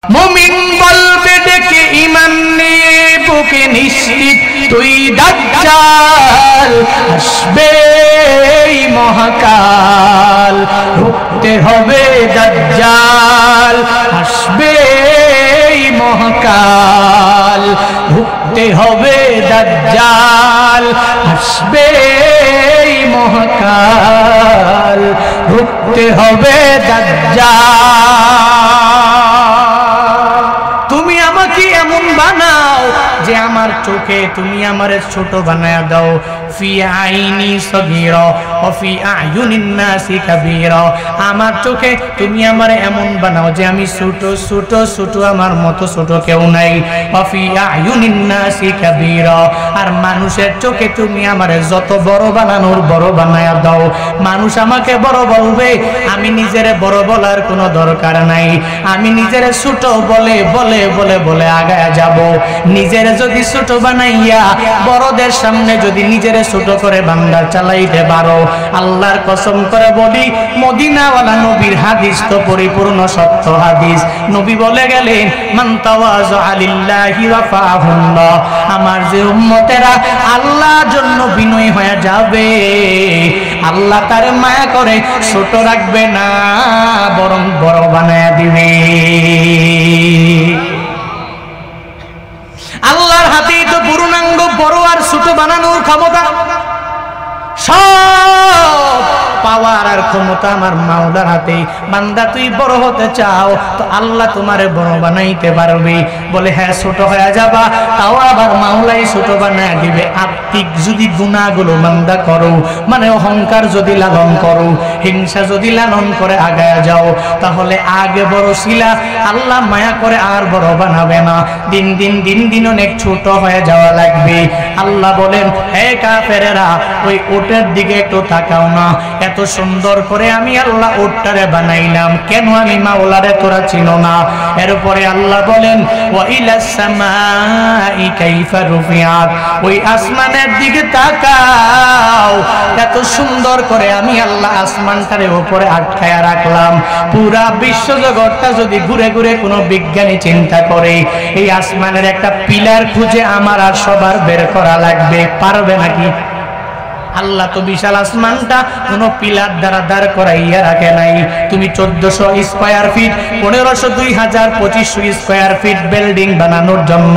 মুমিন বলবে ডেকে ঈমান নিয়ে বুকে নিশ্চিত তুই দাজ্জাল আসবে এই মহাকাল রুখতে হবে দাজ্জাল আসবে এই মহাকাল রুখতে হবে দাজ্জাল আসবে এই মহাকাল রুখতে হবে দাজ্জাল। তুমি আমাকে এমন বানাও যে আমার চোখে তুমি আমারে ছোট বানায়া দাও, ফি আইনি সগীরা ওয়া ফি আয়ুনিন নাসি কাবীরা। আমার চোখে তুমি আমারে এমন বানাও যে আমি ছোট ছোট ছোট, আমার মতো ছোট কেউ নাই। ওয়া ফি আয়ুনিন নাসি কাবীরা, আর মানুষের চোখে তুমি আমারে যত বড় বানানোর বড় বানায়া দাও। মানুষ আমাকে বড় বলবে, আমি নিজেরে বড় বলার কোনো দরকার নাই। আমি নিজেরে ছোট বলে বলে বলে বলে আগায়া যাব। নিজের যদি ছোট বানাইয়া বড়দের সামনে যদি নিজের ছোট করে বান্দা চালাইতে পারো, আল্লাহর কসম করে বলি, মদিনাওয়ালা নবীর হাদিস তো পরিপূর্ণ সত্য হাদিস। নবী বলে গেলেন, মান তাওয়াযা লিল্লাহি রাফাহুল্লাহ, আমার যে উম্মতেরা আল্লাহর জন্য বিনয়ী হয়ে যাবে, আল্লাহ তার মায়া করে ছোট রাখবে না, বরং বড় বানায়া দিবে। আল্লাহর হাতেই তো পূর্ণাঙ্গ বড় আর ছোট বানানোর ক্ষমতা। সব পাওয়ার আর ক্ষমতা আমার মাওলার হাতে। বান্দা তুই বড় হতে চাও তো আল্লাহ তোমারে বড় বানাইতে পারবে। বলে হ্যাঁ ছোট হয়ে যাবা, তাও আবার মাওলাই ছোট বানায় দিবে। আত্মিক যদি গুনাহগুলো বান্দা করো, মানে অহংকার যদি লালন করো, হিংসা যদি লালন করে আগায়া যাও, তাহলে আগে বড় ছিলা, আল্লাহ মায়া করে আর বড় বানাবে না। দিন দিন দিন দিন অনেক ছোট হয়ে যাওয়া লাগবে। আল্লাহ বলেন, হে কাফেরেরা, ওই ওটের দিকে একটু তাকাও না। এত সুন্দর করে আমি আল্লাহ ওটটারে বানাইলাম, কেন আমি মাওলারে তোরা চিনো না? এরপরে আল্লাহ বলেন, ওয়া ইলাস সামাই কাইফা রুফিআত, ওই আসমানের দিকে তাকাও, এত সুন্দর করে আমি আল্লাহ আসমানটারে উপরে আটকায়া রাখলাম। পুরা বিশ্বজগৎটা যদি ঘুরে ঘুরে কোনো বিজ্ঞানী চিন্তা করে, এই আসমানের একটা পিলার খুঁজে আমার আর সবার বের করা লাগবে, পারবে নাকি? আল্লাহ তো বিশাল আসমানটা কোনো পিলার দ্বারা দাঁড় করাইয়া রাখে নাই। তুমি 1400 square feet, 1500, 2000, 2500 square feet building বানানোর জন্য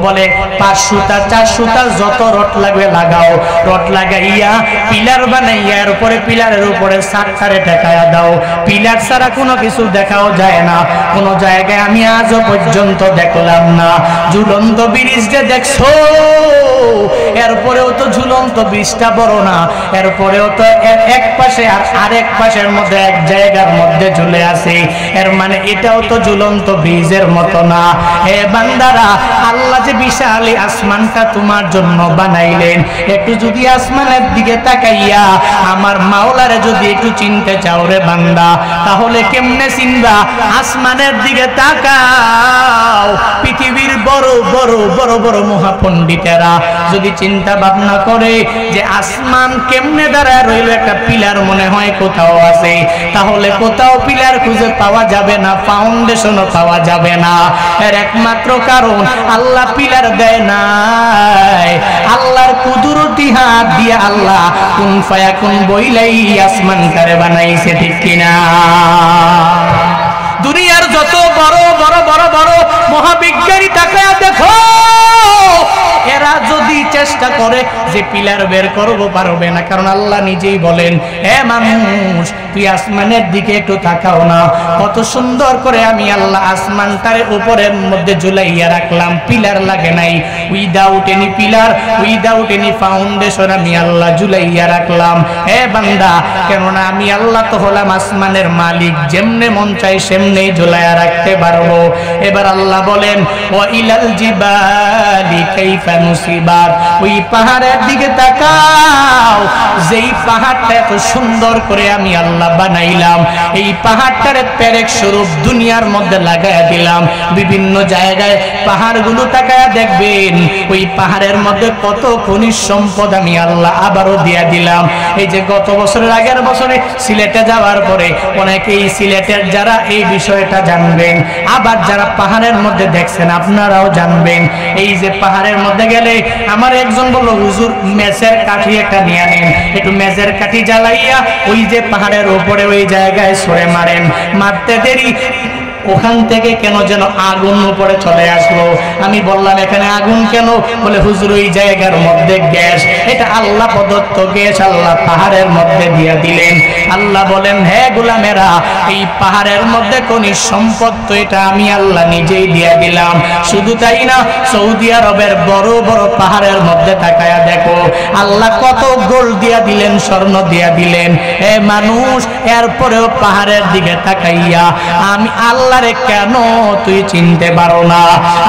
বলে 500টা 400টা যত রড লাগবে লাগাও। রড লাগাইয়া পিলার বানাইয়া এর উপরে পিলারের উপরে সাতটারে ঠেকায়া দাও। পিলার ছাড়া কোনো কিছু দেখাও যায় না। কোনো জায়গায় আমি আজও পর্যন্ত দেখলাম না। ঝুলন্ত ব্রিজ যে দেখছো, এরপরেও তো ঝুলন্ত ব্রিজটা বড় না, এরপরেও তো এক পাশে আর আরেক পাশের মধ্যে এক জায়গার মধ্যে ঝুলে আছে। এর মানে এটাও তো ঝুলন্ত ব্রিজের মতো না। হে বান্দারা, আল্লাহ যে বিশাল আসমানটা তোমার জন্য বানাইলেন, একটু যদি আসমানের দিকে তাকাইয়া আমার মাওলারে যদি একটু চিনতে চাও রে বান্দা, তাহলে কেমনে চিনবা? আসমানের দিকে তাকাও। পৃথিবীর বড় বড় বড় বড় মহাপণ্ডিতেরা যদি চিন্তা ভাবনা করে যে আসমান কেমনে দাঁড়ায় রইল, একটা পিলার মনে হয় কোথাও আছে, তাহলে কোথাও পিলার খুঁজে পাওয়া যাবে না, ফাউন্ডেশনও পাওয়া যাবে না। এর একমাত্র কারণ আল্লাহ পিলার দেয় নাই। আল্লাহর কুদরতি হাত দিয়ে আল্লাহ কুন ফায়াকুন বইলাই আসমানটারে বানাইছে, ঠিক কিনা? দুনিয়ার যত বড় বড় বড় বড় মহাবিজ্ঞানী তাকায়া দেখো, এরা যদি চেষ্টা করে যে পিলার বের করবো, পারবে না। কারণ আল্লাহ নিজেই বলেন, হে মানুষ, তুই আসমানের দিকে একটু তাকাও না, কত সুন্দর করে আমি আল্লাহ আসমানটার উপরের মধ্যে ঝুলাইয়া রাখলাম, পিলার লাগে নাই। Without any pillar, without any foundation আমি আল্লাহ ঝুলাইয়া রাখলাম। হে বান্দা, কেননা আমি আল্লাহ তো হলাম আসমানের মালিক, যেমনে মন চাই সেমনেই ঝুলাইয়া রাখতে পারবো। এবার আল্লাহ বলেন, ওয়া ইলাল জিবালি কাইফা নুসিবা, পাহাড়, ওই পাহাড়ের দিকে তাকাও, যেই পাহাড়টা এত সুন্দর করে আমি আল্লাহ বানাইলাম, এই পাহাড়টারে পেরেক স্বরূপ দুনিয়ার মধ্যে লাগায়া দিলাম। বিভিন্ন জায়গায় পাহাড়গুলো তাকায়া দেখবেন, ওই পাহাড়ের মধ্যে কত খনিজ সম্পদ আমি আল্লাহ আবারও দিয়া দিলাম। এই যে গত বছরের আগের বছরে সিলেটে যাওয়ার পরে অনেকেই সিলেটের যারা এই বিষয়টা জানবেন, আবার যারা পাহাড়ের মধ্যে দেখছেন আপনারাও জানবেন। এই যে পাহাড়ের মধ্যে গেলে আমার একজন বলল, হুজুর মেসের কাঠি একটা নিয়ে আনেন, একটু মেসের কাঠি জ্বালাইয়া ওই যে পাহাড়ের উপরে ওই জায়গায় ছড়ে মারেন। মারতে দেরি ওখান থেকে কেন যেন আগুন উপরে চলে আসলো। আমি বললাম এখানে আগুন কেন? বলে হুজুর ওই জায়গার মধ্যে গ্যাস, এটা আল্লাহ প্রদত্ত গ্যাস আল্লাহ পাহাড়ের মধ্যে দিয়ে দিলেন। আল্লাহ বলেন, হে গোলামেরা, এই পাহাড়ের মধ্যে খনিজ সম্পদ তো এটা আমি আল্লাহ নিজেই দিয়ে দিলাম। শুধু তাই না, সৌদি আরবের বড় বড় পাহাড়ের মধ্যে তাকায়া দেখো আল্লাহ কত গোল্ড দিয়া দিলেন, স্বর্ণ দিয়া দিলেন। এ মানুষ, এরপরেও পাহাড়ের দিকে তাকাইয়া আমি আল্লাহ কেন তুই চিনতে পারো না?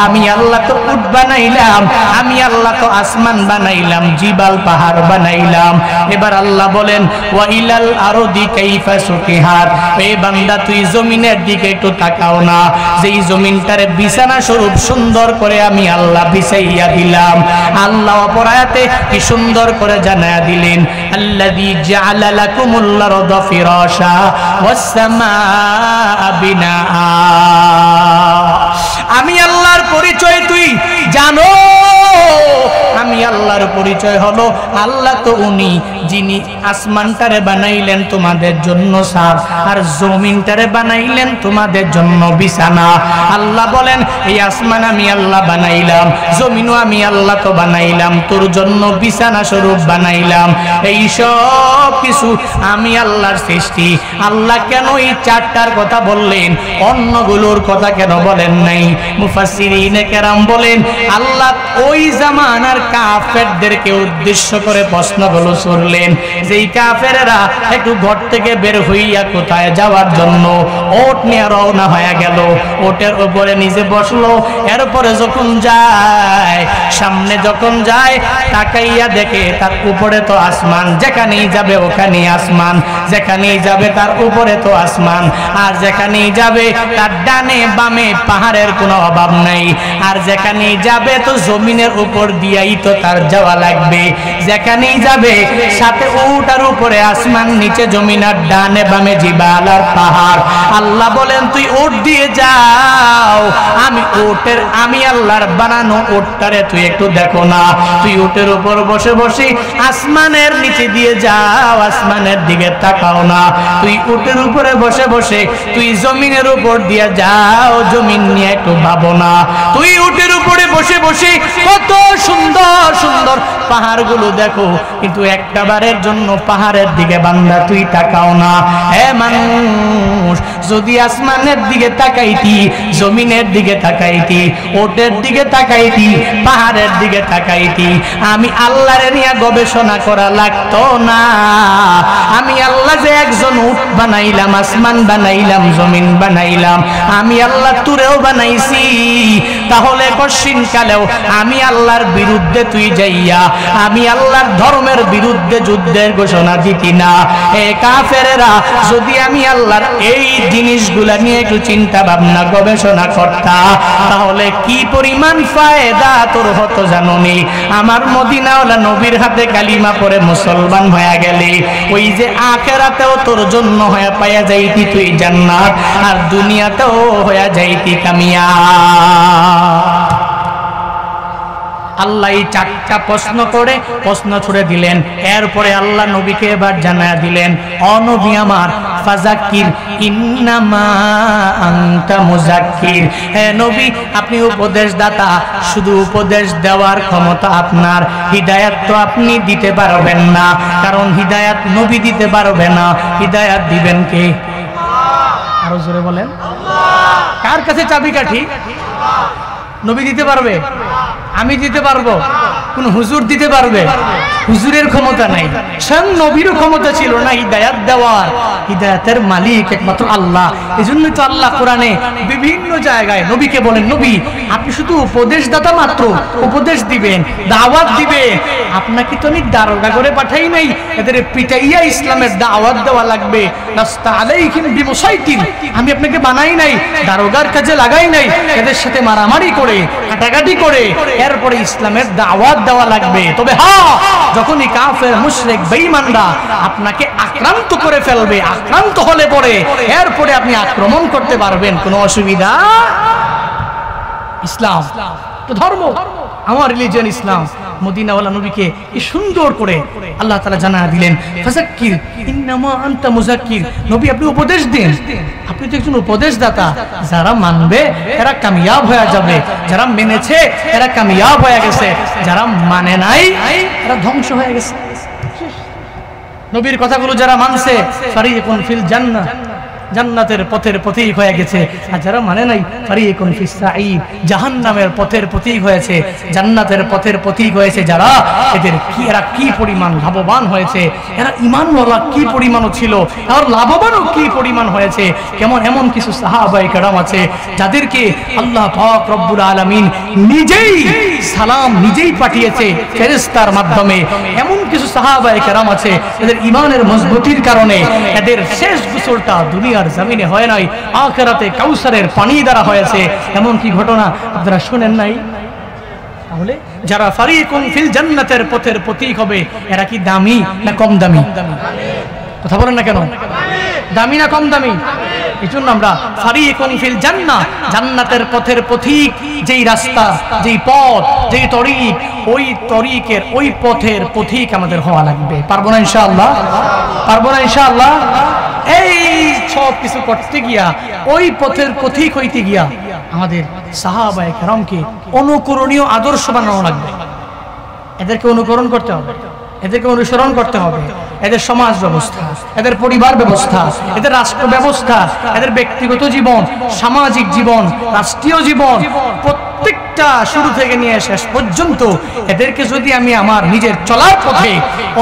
আমি আল্লাহ তো উট বানাইলাম, আমি আল্লাহ তো আসমান বানাইলাম, জিবাল পাহাড় বানাইলাম। এবার আল্লাহ বলেন, ওয়া ইলাল আরদি কাইফা সুতিহাত, এ বান্দা তুই জমিনের দিকে একটু তাকাও না, যেই জমিনটারে বিছানা স্বরূপ সুন্দর করে আমি আল্লাহ বিছাইয়া দিলাম। আল্লাহ অপর আয়াতে কি সুন্দর করে জানায়া দিলেন, আল্লাযী জাআলা লাকুমুল আরদা ফিরাশা ওয়াস সামাআ বিনাআ। আমি আল্লাহর পরিচয় তুই জানো? আমি আল্লাহর পরিচয় হলো, আল্লাহ তো উনি যিনি আসমানটারে বানাইলেন তোমাদের জন্য ছাদ, আর জমিনটারে বানাইলেন তোমাদের জন্য বিছানা। আল্লাহ বলেন, এই আসমান আমি আল্লাহ বানাইলাম, জমিনও আমি আল্লাহ তো বানাইলাম, তোর জন্য বিছানা স্বরূপ বানাইলাম। এই সব কিছু আমি আল্লাহর সৃষ্টি। আল্লাহ কেন এই চারটার কথা বললেন, অন্যগুলোর কথা কেন বলেন নাই? মুফাসসিরিনে কেরাম বলেন, আল্লাহ ওই জামানার কাফেরদেরকে উদ্দেশ্য করে প্রশ্নগুলো ছুড়লেন। যেই কাফেরেরা একটু ঘর থেকে বের হইয়া কোথায় যাওয়ার জন্য ওট নিয়ে রওনা হয়ে গেল, ওটের উপরে নিজে বসলো, এরপরে যখন যায়, সামনে যখন যায়, তাকাইয়া দেখে তার উপরে তো আসমান, যেখানেই যাবে ওখানেই আসমান, যেখানেই যাবে তার উপরে তো আসমান, আর যেখানেই যাবে তার ডানে বামে পাহাড়ের কোনো অভাব নাই, আর যেখানেই যাবে তো জমিনের উপর দিয়াই তো তার যাওয়া লাগবে। যেখানেই যাবে সাথে উটার উপরে আসমান, নিচে জমিন, আর ডানে বামে জিবাল আর পাহাড়। আল্লাহ বলেন, তুই উট দিয়ে যাও, আমি আল্লাহর বানানো উটটারে তুই একটু দেখো না, তুই উটের উপর বসে বসে আসমানের নিচে দিয়ে যাও, আসমানের দিকে তাকাও না, তুই উটের উপরে বসে বসে তুই জমিনের উপর দিয়ে যাও, জমিন নিয়ে একটু ভাবো না, তুই উটের উপরে বসে বসে কত সুন্দর সুন্দর পাহাড়গুলো দেখো, কিন্তু একটা বারের জন্য পাহাড়ের দিকে বান্দা তুই তাকাও না। হে মানুষ, যদি আসমানের দিকে তাকাইতি, জমিনের দিকে তাকাইতি, ওটের দিকে তাকাইতি, পাহাড়ের দিকে তাকাইতি, আমি আল্লাহরে নিয়ে গবেষণা করা লাগতো না। আমি আল্লাহ যে একজন উট বানাইলাম, আসমান বানাইলাম, জমিন বানাইলাম, আমি আল্লাহ তুরেও বানাইছি, তাহলে কশিন কালেও আমি আল্লাহর বিরুদ্ধে তুই যাইয়া আমি আল্লাহর ধর্মের বিরুদ্ধে যুদ্ধের ঘোষণা দিতি না। এ কাফেরেরা, যদি আমি আল্লাহর এই জিনিসগুলা নিয়ে একটু চিন্তা ভাবনা গবেষণা করতা, তাহলে কি পরিমাণ ফায়দা তোর হতো জানোনি? আমার মদিনাওয়ালা নবীর হাতে কালিমা পড়ে মুসলমান হয়ে গেলে ওই যে আখিরাতেও তোর জন্য হয়ে পাইয়া যাইতি তুই জান্নাত, আর দুনিয়াতেও হয়ে যাইতি কামিয়াব। আল্লাহ এই চারটা প্রশ্ন করে প্রশ্ন ছুড়ে দিলেন। এরপরে আল্লাহ নবীকে এবার জানায়া দিলেন, ও নবী আমার, ফাযাক্কির ইন্নামা আনতা মুযাক্কির। হে নবী, আপনি উপদেশদাতা, শুধু উপদেশ দেওয়ার ক্ষমতা আপনার, হিদায়াত তো আপনি দিতে পারবেন না, কারণ হিদায়াত নবী দিতে পারবে না। হিদায়াত দিবেন কে? আরো জোরে বলেন। কার কাছে চাবিকাঠি? নবী দিতে পারবে? আমি দিতে পারবো? কোন হুজুর দিতে পারবে? হুজুরের ক্ষমতা নাই, স্বয়ং নবীরও ক্ষমতা ছিল না হিদায়াত দেওয়ার। হিদায়াতের মালিক একমাত্র আল্লাহ। এজন্যই তো আল্লাহ কোরআনে বিভিন্ন জায়গায় নবীকে বলেন, নবী আপনি শুধু উপদেশদাতা মাত্র, উপদেশ দিবেন, দাওয়াত দিবেন। আপনাকে তো আমি দারোগা করে পাঠাই নাই, এদের পিটাইয়া ইসলামের দাওয়াত দেওয়া লাগবে। লাস্তা আলাইহিম বিমুসাইতির, আমি আপনাকে বানাই নাই, দারোগার কাজে লাগাই নাই, এদের সাথে মারামারি করে কাটাকাটি করে এরপরে ইসলামের দাওয়াত দেওয়া লাগবে। তবে হ্যাঁ, যখনই কাফের মুশরিক বেঈমানরা আপনাকে আক্রান্ত করে ফেলবে, আক্রান্ত হলে পরে এরপরে আপনি আক্রমণ করতে পারবেন, কোনো অসুবিধা। ইসলাম তো ধর্ম, আমার রিলিজিয়ন ইসলাম। মদিনাওয়ালা নবীকে কি সুন্দর করে আল্লাহ তাআলা জানা দিলেন, ফাযাক্কির ইন্নামা আনতা মুযাক্কির। নবী আপনি উপদেশ দিন, আপনি তো একজন উপদেশদাতা। যারা মানবে এরা কামিয়াব হয়ে যাবে, যারা মেনেছে এরা কামিয়াব হয়ে গেছে, যারা মানে নাই এরা ধ্বংস হয়ে গেছে। নবীর কথাগুলো যারা মানছে ফারিকুন ফিল জান্নাহ, জান্নাতের পথের প্রতীক হয়ে গেছে। আর যারা মানে নাই ফারিকুন ফিস সাঈদ, জাহান্নামের পথের প্রতীক হয়েছে, জান্নাতের পথের প্রতীক হয়েছে যারা। এরা কি পরিমাণ লাভবান হয়েছে, এরা ঈমানওয়ালা কি পরিমাণ ছিল, আর লাভবানও কি পরিমাণ হয়েছে। কেমন এমন কিছু সাহাবায়ে কেরাম আছে যাদেরকে আল্লাহ পাক রব্বুল আলামিন নিজেই সালাম নিজেই পাঠিয়েছে ফেরেশতার মাধ্যমে। এমন কিছু সাহাবায়ে কেরাম আছে এদের ঈমানের মজবুতির কারণে এদের শেষ গোসলটা দুনিয়ার জমিনে হয় নাই, আখিরাতে কাউসারের পানি দ্বারা হয়েছে। এমন কি ঘটনা আপনারা শুনেন নাই? তাহলে যারা ফারিকুন ফিল জান্নাতের পথের প্রতীক হবে, এরা কি দামি না কম দামি? কথা বলেন না কেন? দামি না কম দামি? এই জন্য আমরা ফারিকুন ফিল জান্নাহ, জান্নাতের পথের পথিক, যেই রাস্তা, যেই পথ, যেই তরিক, ওই তরিকের ওই পথের পথিক আমাদের হওয়া লাগবে। পারবো না ইনশাআল্লাহ? পারবো না ইনশাআল্লাহ? এই সব কিছু করতে গিয়া, ওই পথের পথিক হইতে গিয়া আমাদের সাহাবায়ে কেরামকে অনুকরণীয় আদর্শ বানানো লাগবে। এদেরকে অনুকরণ করতে হবে, এদেরকে অনুসরণ করতে হবে। এদের সমাজ ব্যবস্থা, এদের পরিবার ব্যবস্থা, এদের রাষ্ট্র ব্যবস্থা, এদের ব্যক্তিগত জীবন, সামাজিক জীবন, রাষ্ট্রীয় জীবন, প্রত্যেকটা শুরু থেকে নিয়ে শেষ পর্যন্ত এদেরকে যদি আমি আমার নিজের চলার পথে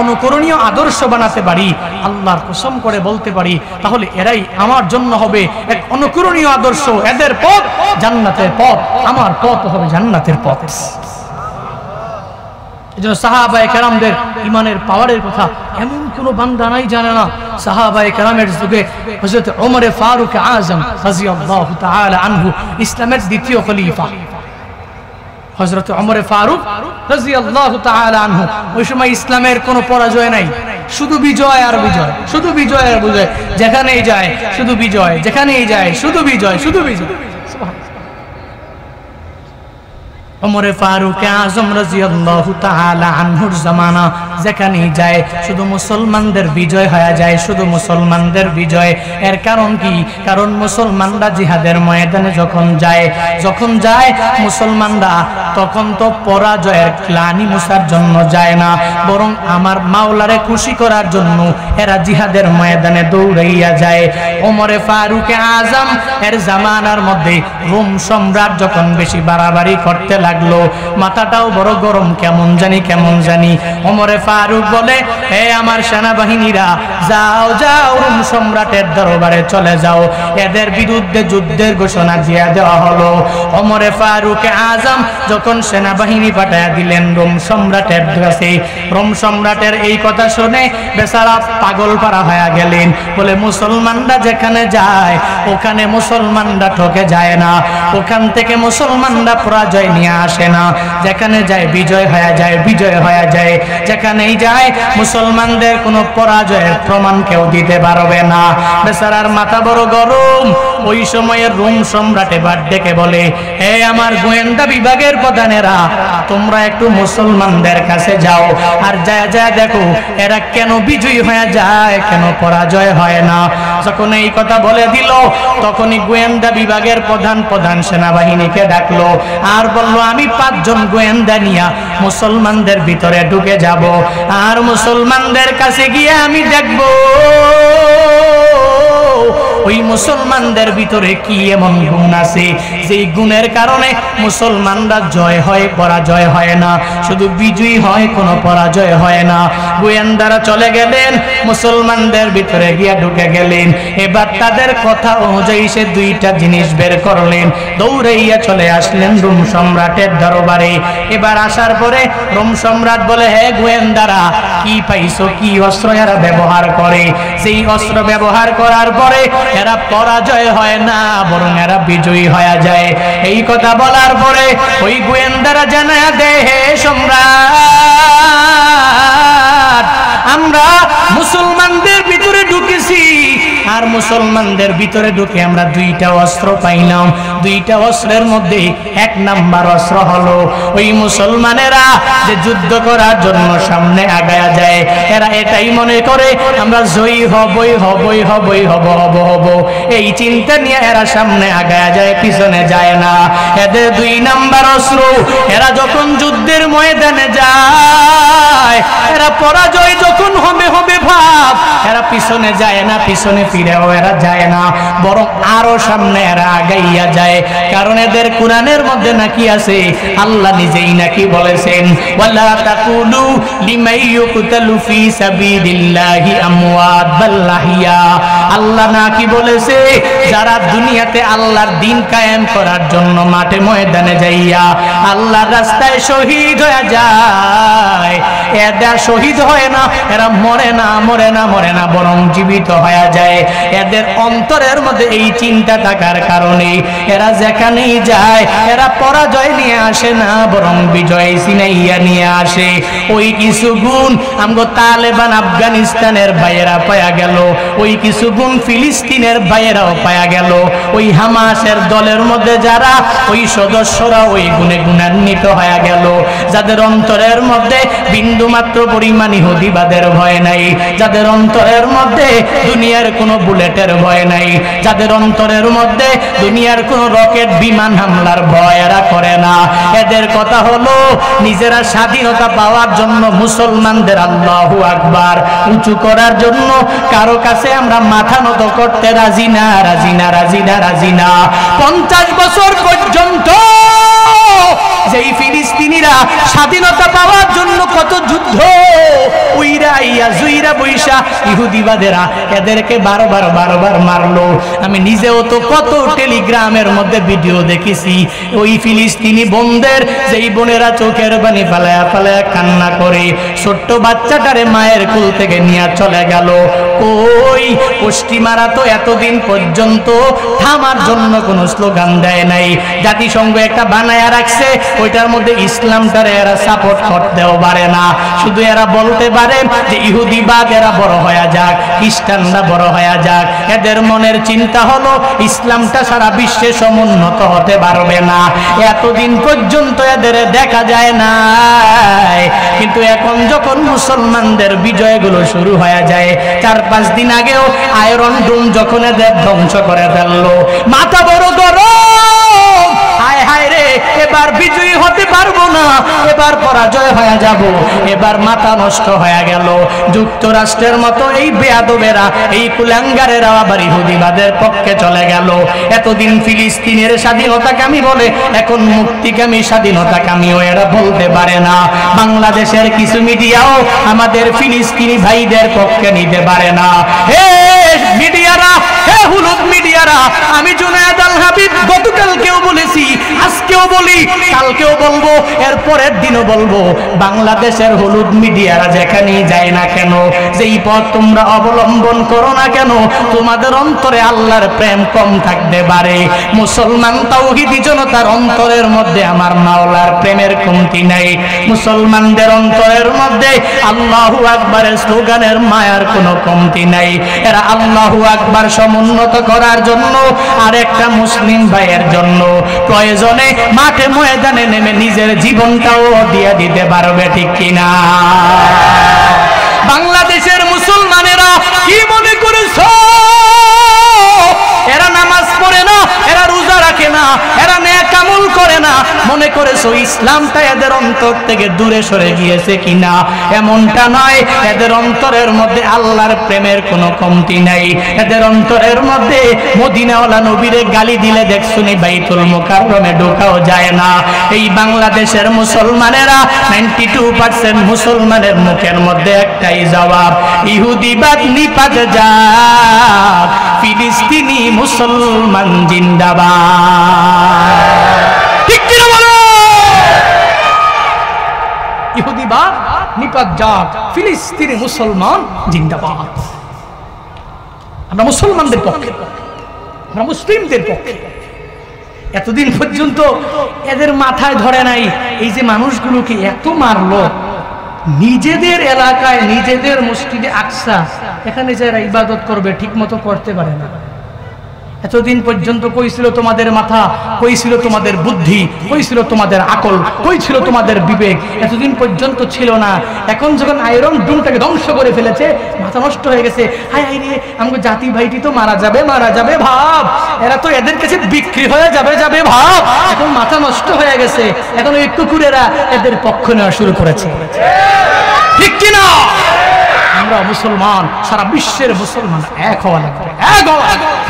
অনুকরণীয় আদর্শ বানাতে পারি, আল্লাহর কসম করে বলতে পারি, তাহলে এরাই আমার জন্য হবে এক অনুকরণীয় আদর্শ। এদের পথ জান্নাতের পথ, আমার পথ হবে জান্নাতের পথ। এজন্য সাহাবায়ে কেরামদের ঈমানের পাওয়ারের কথা এমন কোন বান্দা নাই জানে না। সাহাবায়ে কেরামের যুগে হযরত ওমর ফারুক আযম রাদিয়াল্লাহু তাআলা আনহু ইসলামের দ্বিতীয় খলিফা। হযরত ওমর ফারুক রাদিয়াল্লাহু তাআলা আনহু, ওই সময় ইসলামের কোনো পরাজয় নাই, শুধু বিজয় আর বিজয়, শুধু বিজয় আর বিজয়। যেখানেই যায় শুধু বিজয়, যেখানেই যায় শুধু বিজয়, শুধু বিজয়। ওমর ফারুক আযম রাদিয়াল্লাহু তাআলা আনহুর জামানা যেখানে যায় শুধু মুসলমানদের বিজয় হয়ে যায়, শুধু মুসলমানদের বিজয়। এর কারণ কি? কারণ মুসলমানরা জিহাদের ময়দানে যখন যায় মুসলমানরা তখন তো পরাজয়ের গ্লানি মুছার জন্য যায় না, বরং আমার মাওলারে খুশি করার জন্য এরা জিহাদের ময়দানে দৌড়াইয়া যায়। ওমর ফারুক আযম এর জামানার মধ্যে রোম সম্রাট যখন বেশি বাড়াবাড়ি করতে লাগলো, মাথাটাও বড় গরম, কেমন জানি। ওমর ফারুক বলে, হে আমার সেনাবাহিনীরা, যাও যাও রোম সম্রাটের দরবারে চলে যাও। এদের বিরুদ্ধে যুদ্ধের ঘোষণা দিয়ে দেওয়া হলো। ওমর ফারুক আযম যখন সেনাবাহিনী পাঠায়া দিলেন রোম সম্রাটের কাছে, রোম সম্রাটের এই কথা শুনে বেচারা পাগল পারা হয়ে গেলেন। বলে, মুসলমানরা যেখানে যায় ওখানে মুসলমানরা ঠকে যায় না, ওখান থেকে মুসলমানরা পরাজয় নিয়ে আসে না, যেখানে যায় বিজয় হয়ে যায়, বিজয় হয়ে যায়। যেখানেই যায় মুসলমানদের কোনো পরাজয়ের প্রমাণ কেউ দিতে পারবে না। বেচারার মাথা বড় গরম। ওই সময়ের রোম সম্রাট এবার ডেকে বলে, হে আমার গোয়েন্দা বিভাগের প্রধানেরা, তোমরা একটু মুসলমানদের কাছে যাও, আর যা দেখো এরা কেন বিজয়ী হয়ে যায়, কেন পরাজয় হয় না। যখন এই কথা বলে দিল, তখনই গোয়েন্দা বিভাগের প্রধান সেনাবাহিনীকে ডাকলো আর বললো, আমি 5 জন গোয়েন্দা নিয়া মুসলমানদের ভিতরে ঢুকে যাব, আর মুসলমানদের কাছে গিয়ে আমি দেখব ওই মুসলমানদের ভিতরে কি এমন গুণ আছে যেই গুণের কারণে মুসলমানরা জয় হয়, পরাজয় হয় না, শুধু বিজয়ী হয়, কোনো পরাজয় হয় না। গোয়েন্দারা চলে গেলেন, মুসলমানদের ভিতরে গিয়া ঢুকে গেলেন। এবার তাদের কথা অনুযায়ী সে 2টা জিনিস বের করলেন, দৌড়াইয়া চলে আসলেন রোম সম্রাটের দরবারে। এবার আসার পরে রোম সম্রাট বলে, হে গোয়েন্দারা, কি পাইছো, কি অস্ত্র এরা ব্যবহার করে? সেই অস্ত্র ব্যবহার করার পরে এরা পরাজয় হয় না, বরং এরা বিজয়ী হয়ে যায়। এই কথা বলার পরে ওই গোয়েন্দারা জানায় দেয়, হে সম্রাট, আমরা মুসলমানদের ভিতরে ঢুকেছি, আর মুসলমানদের ভিতরে ঢুকে আমরা 2টা অস্ত্র পাইলাম। 2টা অস্ত্রের মধ্যে 1 নাম্বার অস্ত্র হলো ওই মুসলমানেরা যে যুদ্ধ করার জন্য সামনে আগায়া যায়, এরা এটাই মনে করে আমরা জয়ী হবই হবই হবই হব হব হব, এই চিন্তা নিয়ে এরা সামনে আগায়া যায়, পিছনে যায় না। এদের 2 নাম্বার অস্ত্র, এরা যখন যুদ্ধের ময়দানে যায়, এরা পরাজয় যখন হবে হবে ভাব, এরা পিছনে যায় না, পিছনে ফিরেও এরা যায় না, বরং আরো সামনে এরা আগাইয়া যায়। কারণ এদের কোরআনের মধ্যে নাকি আছে, আল্লাহ নিজেই নাকি বলেছেন, ওয়ালা তাকুলু লিমান ইউকতালু ফি সাবিলিল্লাহি আমওয়াত বাল আহইয়া। আল্লাহ নাকি বলেছে, যারা দুনিয়াতে আল্লাহর দ্বীন কায়েম করার জন্য মাঠে ময়দানে যাইয়া আল্লাহর রাস্তায় শহীদ হয়ে যায়, এরা শহীদ হয় না, এরা মরে না মরে না মরে না, বরং জীবিত হয়ে যায়। এদের অন্তরের মধ্যে এই চিন্তা থাকার কারণে এরা যেখানেই যায় এরা পরাজয় নিয়ে আসে না, বরং বিজয় ছিনাইয়া নিয়ে আসে। ওই কিছু গুণ আমগো তালেবান আফগানিস্তানের ভাইয়েরা পায়া গেল, ওই কিছু গুণ ফিলিস্তিনের ভাইয়েরাও পায়া গেল। ওই হামাসের দলের মধ্যে যারা ওই সদস্যরা ওই গুণে গুণান্বিত হয়ে গেল, যাদের অন্তরের মধ্যে বিন্দুমাত্র পরিমাণ ইহুদিবাদের ভয় নাই, যাদের অন্তরের মধ্যে দুনিয়ার কোনো বুলেটের ভয় নাই, যাদের অন্তরের মধ্যে দুনিয়ার কোনো রকেট বিমান হামলার ভয় এরা করে না। এদের কথা হলো নিজেরা স্বাধীনতা পাওয়ার জন্য মুসলমানদের আল্লাহু আকবার উঁচু করার জন্য কারো কাছে আমরা মাথা নত করতে রাজি না, রাজি না, রাজি না, রাজি না। 50 বছর পর্যন্ত যেই ফিলিস্তিনিরা স্বাধীনতা পাওয়ার জন্য কত যুদ্ধ উইরা ইয়া জুইরা বৈশা ইহুদিবাদেরা এদেরকে বারবার মারলো। আমি নিজেও তো কত টেলিগ্রামের মধ্যে ভিডিও দেখেছি, ওই ফিলিস্তিনি বোনদের যেই বোনেরা চোখের পানি ফালায়া ফালায়া কান্না করে ছোট্ট বাচ্চাটারে মায়ের কোল থেকে নিয়ে চলে গেল। ওই পশ্চিমারা তো এতদিন পর্যন্ত থামার জন্য কোনো স্লোগান দেয় নাই, জাতিসংঘ একটা বানায়া রাখছে, ওইটার মধ্যে ইসলামটারে এরা সাপোর্ট করতেও পারে না। শুধু এরা বলতে পারে যে ইহুদিবাদ এরা বড় হয়ে যাক, খ্রিস্টানরা বড় হয়ে যাক। এদের মনের চিন্তা হলো ইসলামটা সারা বিশ্বে সমুন্নত হতে পারবে না। এতদিন পর্যন্ত এদের দেখা যায় না, কিন্তু এখন যখন মুসলমানদের বিজয়গুলো শুরু হয়ে যায়, 4-5 দিন আগেও আয়রন ডোম যখন এদের ধ্বংস করে ফেললো, মাথা বড় গরম, হায় হায় রে, এবার বিজয়ী হতে পারবো না, এবার পরাজয় হয়ে যাব, এবার মাথা নষ্ট হয়ে গেল। যুক্তরাষ্ট্রের মতো এই বেয়াদবেরা, এই কুলাঙ্গারেরা আবার ইহুদিবাদের পক্ষে চলে গেল। এতদিন ফিলিস্তিনের স্বাধীনতাকামী বলে এখন মুক্তিকামী স্বাধীনতাকামীও এরা বলতে পারে না। বাংলাদেশের কিছু মিডিয়াও আমাদের ফিলিস্তিনি ভাইদের পক্ষে নিতে পারে না। হে মিডিয়ারা, হে হুলুদ মিডিয়ারা, আমি জুনায়েদ আল হাবিব গতকালকেও বলেছি, আজকেও বলি, কালকেও বলবো, এর পরের দিনও বলবো, বাংলাদেশের হলুদ মিডিয়ারা যেখানেই যায় না কেন, যেই পথ তোমরা অবলম্বন করো না কেন, তোমাদের অন্তরে আল্লাহর প্রেম কম থাকতে পারে। মুসলমান তাওহীদি জনতার অন্তরের মধ্যে আমার মাওলার প্রেমের কমতি নাই। মুসলমানদের অন্তরের মধ্যে আল্লাহু আকবারের স্লোগানের মায়ার কোনো কমতি নাই। এরা আল্লাহু আকবার সমুন্নত করার জন্য আর একটা মুসলিম ভাইয়ের জন্য প্রয়োজনে মাঠে ময়দানে নেমে নিজের জীবনটাও দিয়ে দিতে পারবে, ঠিক কিনা? বাংলাদেশের মুসলমানেরা কি মনে করেছো? এরা নামাজ পড়ে না, এরা রোজা রাখে না, এরা নেক আমল করে না, মনে করেছো ইসলামটা এদের অন্তর থেকে দূরে সরে গিয়েছে কিনা। এমনটা নয়, এদের অন্তরের মধ্যে আল্লাহর প্রেমের কোনো কমতি নাই। এদের অন্তরের মধ্যে মদিনাওয়ালা নবীরে গালি দিলে দেখছুনি বাইতুল মুকাররমে ঢোকাও যায় না। এই বাংলাদেশের মুসলমানেরা 92% মুসলমানের মুখের মধ্যে একটাই জবাব, ইহুদিবাদ নিপাত যাক, ফিলিস্তিনি মুসলমান জিন্দাবাদ। ঠিক কি না বলো? ইহুদিবাদ নিপাত যাক, ফিলিস্তিনি মুসলমান জিন্দাবাদ। আমরা মুসলমানদের পক্ষে, আমরা মুসলিমদের পক্ষে। এতদিন পর্যন্ত এদের মাথায় ধরে নাই এই যে মানুষগুলোকে এত মারলো, নিজেদের এলাকায় নিজেদের মসজিদে আকসা এখানে যারা ইবাদত করবে ঠিক মতো করতে পারে না। এতদিন পর্যন্ত কই ছিল তোমাদের মাথা, কই ছিল তোমাদের বুদ্ধি, কই ছিল তোমাদের আকল, কই ছিল তোমাদের বিবেক? এতদিন পর্যন্ত ছিল না। এখন যখন আয়রন ডুমটাকে ধ্বংস করে ফেলেছে, মাথা নষ্ট হয়ে গেছে। হায় হায় রে, আমাকে জাতি ভাইটি তো মারা যাবে, মারা যাবে ভাব, এরা তো এদের কাছে বিক্রি হয়ে যাবে যাবে ভাব। এখন মাথা নষ্ট হয়ে গেছে, এখন ওই কুকুরেরা এদের পক্ষ নেওয়া শুরু করেছে। ঠিক কিনা? আমরা মুসলমান, সারা বিশ্বের মুসলমান এক হওয়া লাগবে, এক হওয়া লাগবে।